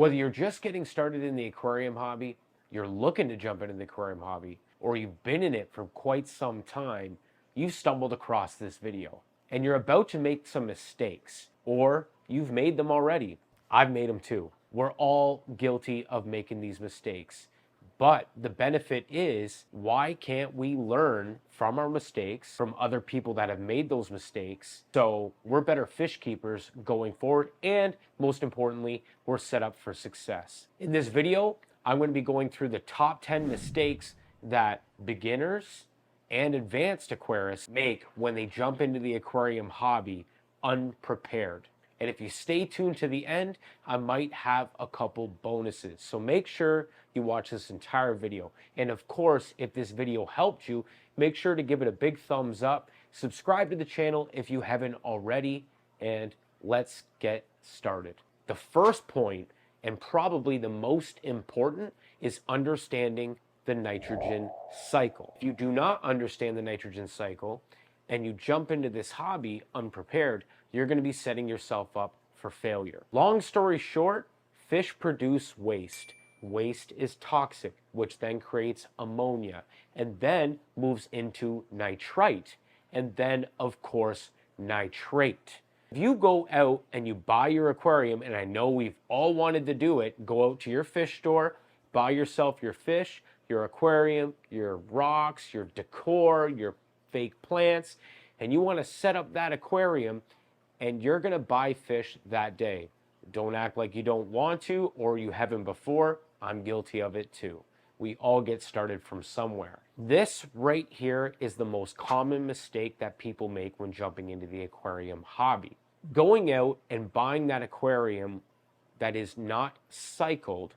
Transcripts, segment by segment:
Whether you're just getting started in the aquarium hobby, you're looking to jump into the aquarium hobby, or you've been in it for quite some time, you've stumbled across this video and you're about to make some mistakes, or you've made them already. I've made them too. We're all guilty of making these mistakes. But the benefit is, why can't we learn from our mistakes, from other people that have made those mistakes, so we're better fish keepers going forward, and most importantly, we're set up for success. In this video, I'm going to be going through the top 10 mistakes that beginners and advanced aquarists make when they jump into the aquarium hobby unprepared. And if you stay tuned to the end, I might have a couple bonuses. So make sure you watch this entire video. And of course, if this video helped you, make sure to give it a big thumbs up. Subscribe to the channel if you haven't already, and let's get started. The first point, and probably the most important, is understanding the nitrogen cycle. If you do not understand the nitrogen cycle and you jump into this hobby unprepared, you're going to be setting yourself up for failure. Long story short, fish produce waste. Waste is toxic, which then creates ammonia and then moves into nitrite and then, of course, nitrate. If you go out and you buy your aquarium, and I know we've all wanted to do it, go out to your fish store, buy yourself your fish, your aquarium, your rocks, your decor, your fake plants, and you want to set up that aquarium, and you're going to buy fish that day. Don't act like you don't want to or you haven't before. I'm guilty of it too. We all get started from somewhere. This right here is the most common mistake that people make when jumping into the aquarium hobby. Going out and buying that aquarium that is not cycled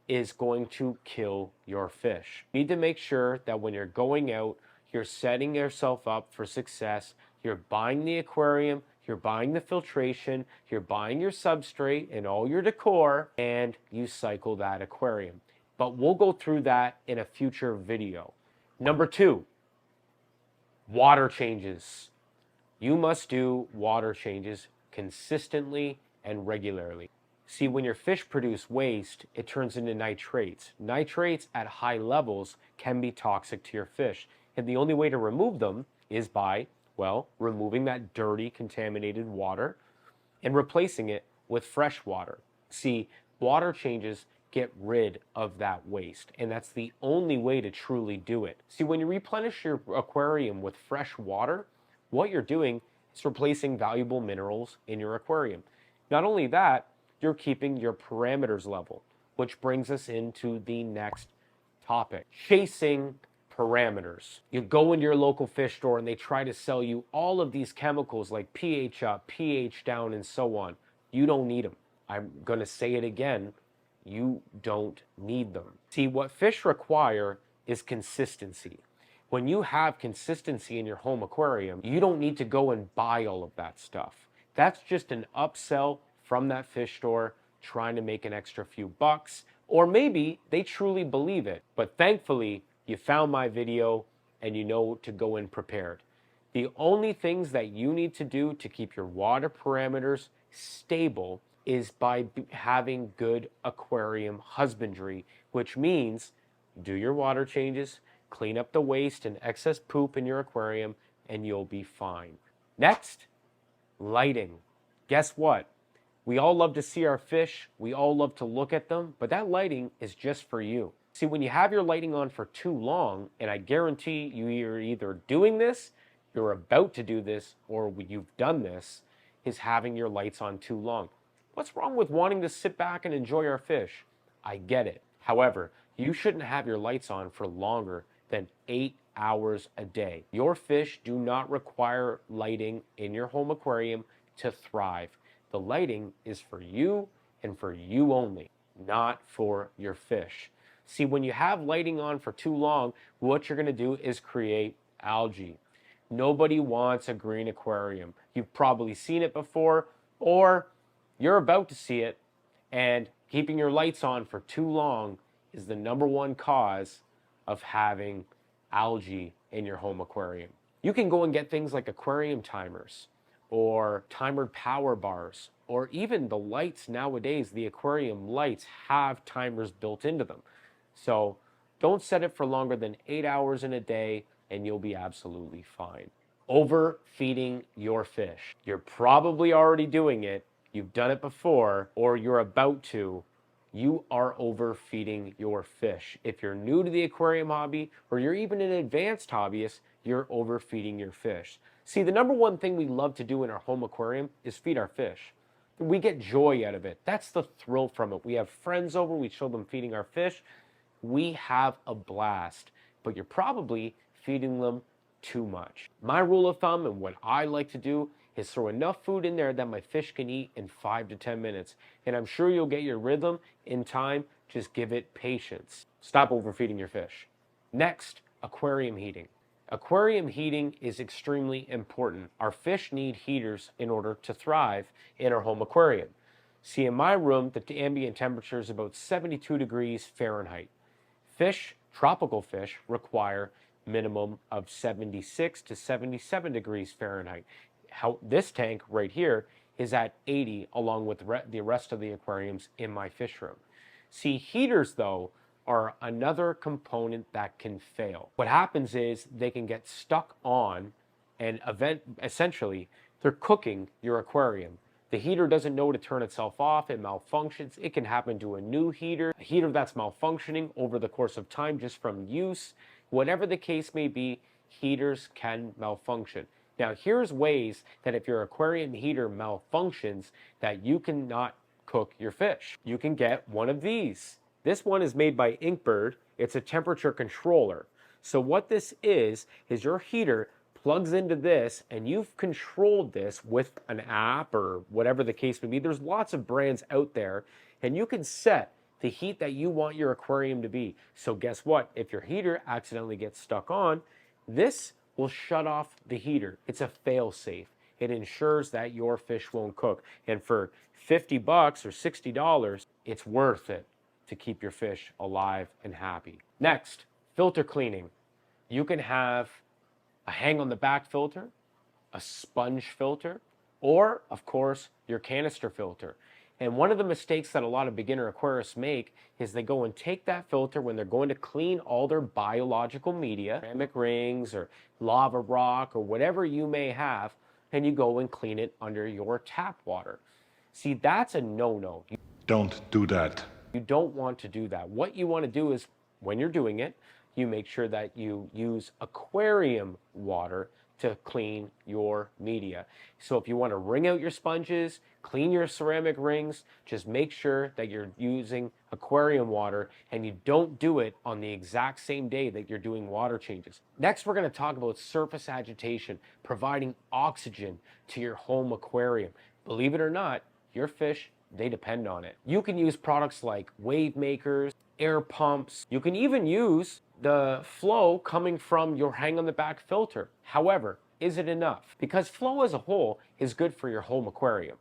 is going to kill your fish. You need to make sure that when you're going out, you're setting yourself up for success. You're buying the aquarium, you're buying the filtration, you're buying your substrate and all your decor, and you cycle that aquarium. But we'll go through that in a future video. Number 2, water changes. You must do water changes consistently and regularly. See, when your fish produce waste, it turns into nitrates. Nitrates at high levels can be toxic to your fish. And the only way to remove them is by, well, removing that dirty, contaminated water and replacing it with fresh water. See, water changes get rid of that waste, and that's the only way to truly do it. See, when you replenish your aquarium with fresh water, what you're doing is replacing valuable minerals in your aquarium. Not only that, you're keeping your parameters level, which brings us into the next topic, chasing parameters. You go into your local fish store and they try to sell you all of these chemicals like pH up, pH down, and so on. You don't need them. I'm going to say it again. You don't need them. See, what fish require is consistency. When you have consistency in your home aquarium, you don't need to go and buy all of that stuff. That's just an upsell from that fish store trying to make an extra few bucks, or maybe they truly believe it. But thankfully, you found my video and you know to go in prepared. The only things that you need to do to keep your water parameters stable is by having good aquarium husbandry, which means do your water changes, clean up the waste and excess poop in your aquarium, and you'll be fine. Next, lighting. Guess what? We all love to see our fish, we all love to look at them, but that lighting is just for you. See, when you have your lighting on for too long, and I guarantee you're either doing this, you're about to do this, or you've done this, is having your lights on too long. What's wrong with wanting to sit back and enjoy our fish? I get it. However, you shouldn't have your lights on for longer than 8 hours a day. Your fish do not require lighting in your home aquarium to thrive. The lighting is for you and for you only, not for your fish. See, when you have lighting on for too long, what you're going to do is create algae. Nobody wants a green aquarium. You've probably seen it before, or you're about to see it, and keeping your lights on for too long is the #1 cause of having algae in your home aquarium. You can go and get things like aquarium timers, or timer power bars, or even the lights nowadays, the aquarium lights have timers built into them. So don't set it for longer than 8 hours in a day and you'll be absolutely fine. Overfeeding your fish. You're probably already doing it. You've done it before, or you're about to. You are overfeeding your fish. If you're new to the aquarium hobby, or you're even an advanced hobbyist, you're overfeeding your fish. See, the number one thing we love to do in our home aquarium is feed our fish. We get joy out of it. That's the thrill from it. We have friends over, we show them feeding our fish. We have a blast, but you're probably feeding them too much. My rule of thumb and what I like to do is throw enough food in there that my fish can eat in 5 to 10 minutes. And I'm sure you'll get your rhythm in time. Just give it patience. Stop overfeeding your fish. Next, aquarium heating. Aquarium heating is extremely important. Our fish need heaters in order to thrive in our home aquarium. See, in my room, the ambient temperature is about 72 degrees Fahrenheit. Fish, tropical fish, require minimum of 76 to 77 degrees Fahrenheit. This tank right here is at 80 along with the rest of the aquariums in my fish room. See, heaters though are another component that can fail. What happens is they can get stuck on and essentially they're cooking your aquarium. The heater doesn't know to turn itself off, it malfunctions. It can happen to a new heater, a heater that's malfunctioning over the course of time just from use. Whatever the case may be, heaters can malfunction. Now, here's ways that if your aquarium heater malfunctions, that you cannot cook your fish. You can get one of these. This one is made by Inkbird. It's a temperature controller. So what this is your heater plugs into this and you've controlled this with an app or whatever the case may be. There's lots of brands out there and you can set the heat that you want your aquarium to be. So guess what? If your heater accidentally gets stuck on, this will shut off the heater. It's a fail-safe. It ensures that your fish won't cook. And for $50 or $60, it's worth it to keep your fish alive and happy. Next, filter cleaning. You can have a hang on the back filter, a sponge filter, or of course your canister filter. And one of the mistakes that a lot of beginner aquarists make is they go and take that filter when they're going to clean all their biological media, ceramic rings or lava rock or whatever you may have, and you go and clean it under your tap water. See, that's a no-no. Don't do that. You don't want to do that. What you want to do is, when you're doing it, you make sure that you use aquarium water to clean your media. So if you want to wring out your sponges, clean your ceramic rings, just make sure that you're using aquarium water and you don't do it on the exact same day that you're doing water changes. Next, we're going to talk about surface agitation, providing oxygen to your home aquarium. Believe it or not, your fish, they depend on it. You can use products like wave makers, air pumps. You can even use the flow coming from your hang on the back filter. However, is it enough? Because flow as a whole is good for your home aquarium.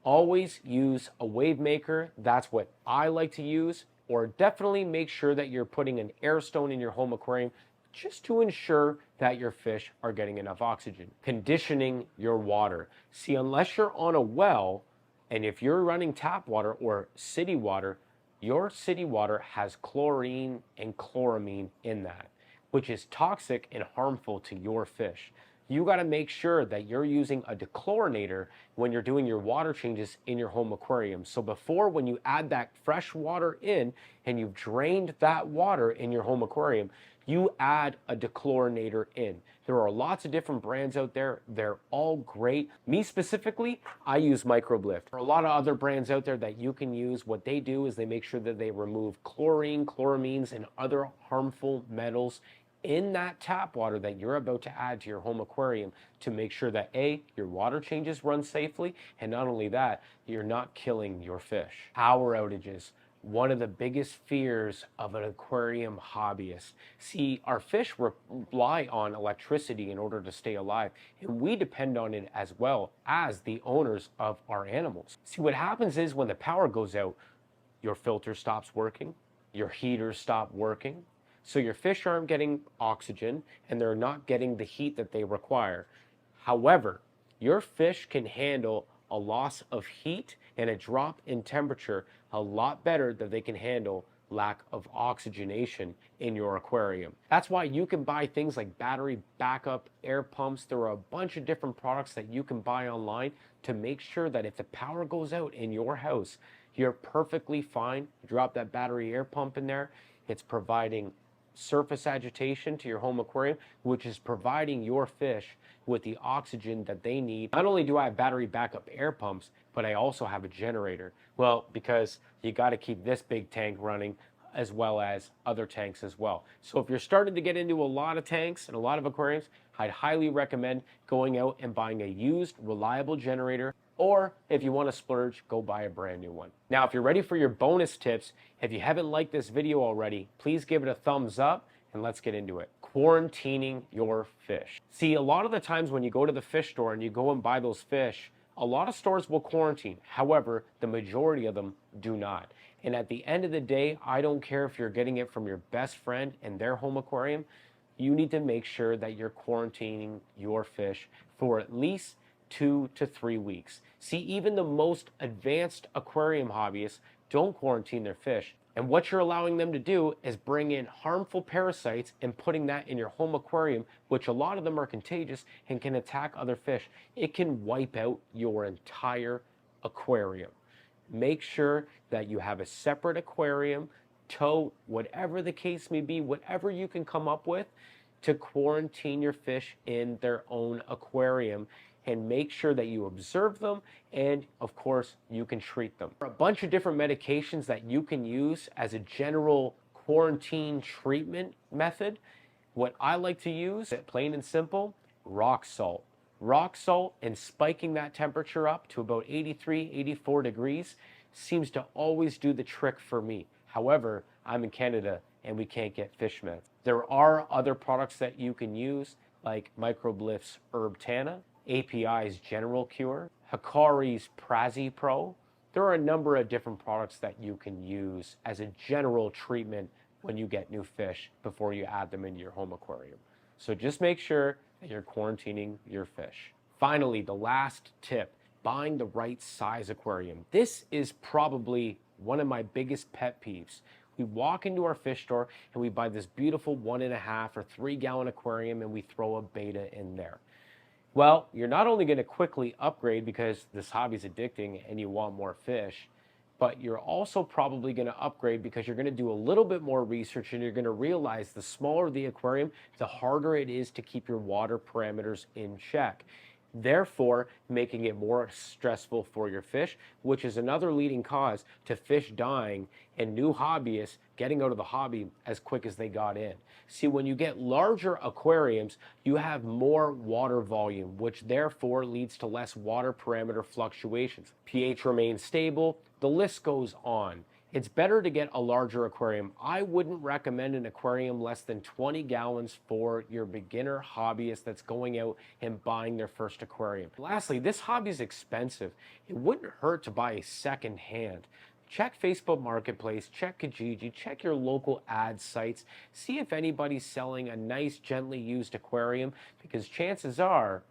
Always use a wave maker. That's what I like to use. Or definitely make sure that you're putting an air stone in your home aquarium just to ensure that your fish are getting enough oxygen. Conditioning your water. See, unless you're on a well, and if you're running tap water or city water, your city water has chlorine and chloramine in that, which is toxic and harmful to your fish. You got to make sure that you're using a dechlorinator when you're doing your water changes in your home aquarium. So before, when you add that fresh water in and you've drained that water in your home aquarium, you add a dechlorinator in. There are lots of different brands out there. They're all great. Me specifically, I use Microblift. There are a lot of other brands out there that you can use. What they do is they make sure that they remove chlorine, chloramines, and other harmful metals in that tap water that you're about to add to your home aquarium to make sure that A, your water changes run safely, and not only that, you're not killing your fish. Power outages. One of the biggest fears of an aquarium hobbyist. See, our fish rely on electricity in order to stay alive, and we depend on it as well as the owners of our animals. See, what happens is when the power goes out, your filter stops working, your heaters stop working, so your fish aren't getting oxygen and they're not getting the heat that they require. However, your fish can handle a loss of heat and a drop in temperature a lot better than they can handle lack of oxygenation in your aquarium. That's why you can buy things like battery backup air pumps. There are a bunch of different products that you can buy online to make sure that if the power goes out in your house, you're perfectly fine. Drop that battery air pump in there. It's providing surface agitation to your home aquarium, which is providing your fish with the oxygen that they need. Not only do I have battery backup air pumps, but I also have a generator. Well, because you got to keep this big tank running as well as other tanks as well. So if you're starting to get into a lot of tanks and a lot of aquariums, I'd highly recommend going out and buying a used, reliable generator. Or if you want to splurge, go buy a brand new one. Now, if you're ready for your bonus tips, if you haven't liked this video already, please give it a thumbs up and let's get into it. Quarantining your fish. See, a lot of the times when you go to the fish store and you go and buy those fish, a lot of stores will quarantine. However, the majority of them do not. And at the end of the day, I don't care if you're getting it from your best friend in their home aquarium, you need to make sure that you're quarantining your fish for at least 2 to 3 weeks. See, even the most advanced aquarium hobbyists don't quarantine their fish. And what you're allowing them to do is bring in harmful parasites and putting that in your home aquarium, which a lot of them are contagious and can attack other fish. It can wipe out your entire aquarium. Make sure that you have a separate aquarium, tote, whatever the case may be, whatever you can come up with to quarantine your fish in their own aquarium, and make sure that you observe them, and of course you can treat them. There are a bunch of different medications that you can use as a general quarantine treatment method. What I like to use, plain and simple, rock salt. Rock salt and spiking that temperature up to about 83, 84 degrees seems to always do the trick for me. However, I'm in Canada and we can't get fish meds. There are other products that you can use like Microbliff's Herb Tana, API's General Cure, Hikari's Prazi Pro. There are a number of different products that you can use as a general treatment when you get new fish before you add them into your home aquarium. So just make sure that you're quarantining your fish. Finally, the last tip, buying the right size aquarium. This is probably one of my biggest pet peeves. We walk into our fish store and we buy this beautiful 1.5 or 3 gallon aquarium and we throw a beta in there. Well, you're not only going to quickly upgrade because this hobby is addicting and you want more fish, but you're also probably going to upgrade because you're going to do a little bit more research and you're going to realize the smaller the aquarium, the harder it is to keep your water parameters in check. Therefore, making it more stressful for your fish, which is another leading cause to fish dying and new hobbyists getting out of the hobby as quick as they got in. See, when you get larger aquariums, you have more water volume, which therefore leads to less water parameter fluctuations. pH remains stable, the list goes on. It's better to get a larger aquarium. I wouldn't recommend an aquarium less than 20 gallons for your beginner hobbyist that's going out and buying their first aquarium. Lastly, this hobby is expensive. It wouldn't hurt to buy a second hand. Check Facebook Marketplace, check Kijiji, check your local ad sites, see if anybody's selling a nice, gently used aquarium, because chances are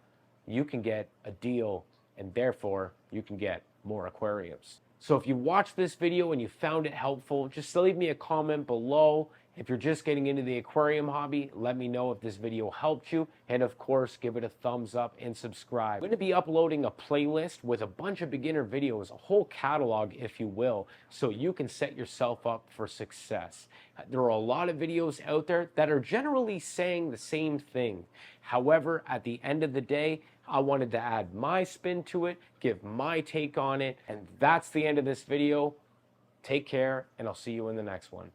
you can get a deal and therefore you can get more aquariums. So if you watched this video and you found it helpful, just leave me a comment below. If you're just getting into the aquarium hobby, let me know if this video helped you. And of course, give it a thumbs up and subscribe. I'm going to be uploading a playlist with a bunch of beginner videos, a whole catalog, if you will, so you can set yourself up for success. There are a lot of videos out there that are generally saying the same thing. However, at the end of the day, I wanted to add my spin to it, give my take on it, and that's the end of this video. Take care, and I'll see you in the next one.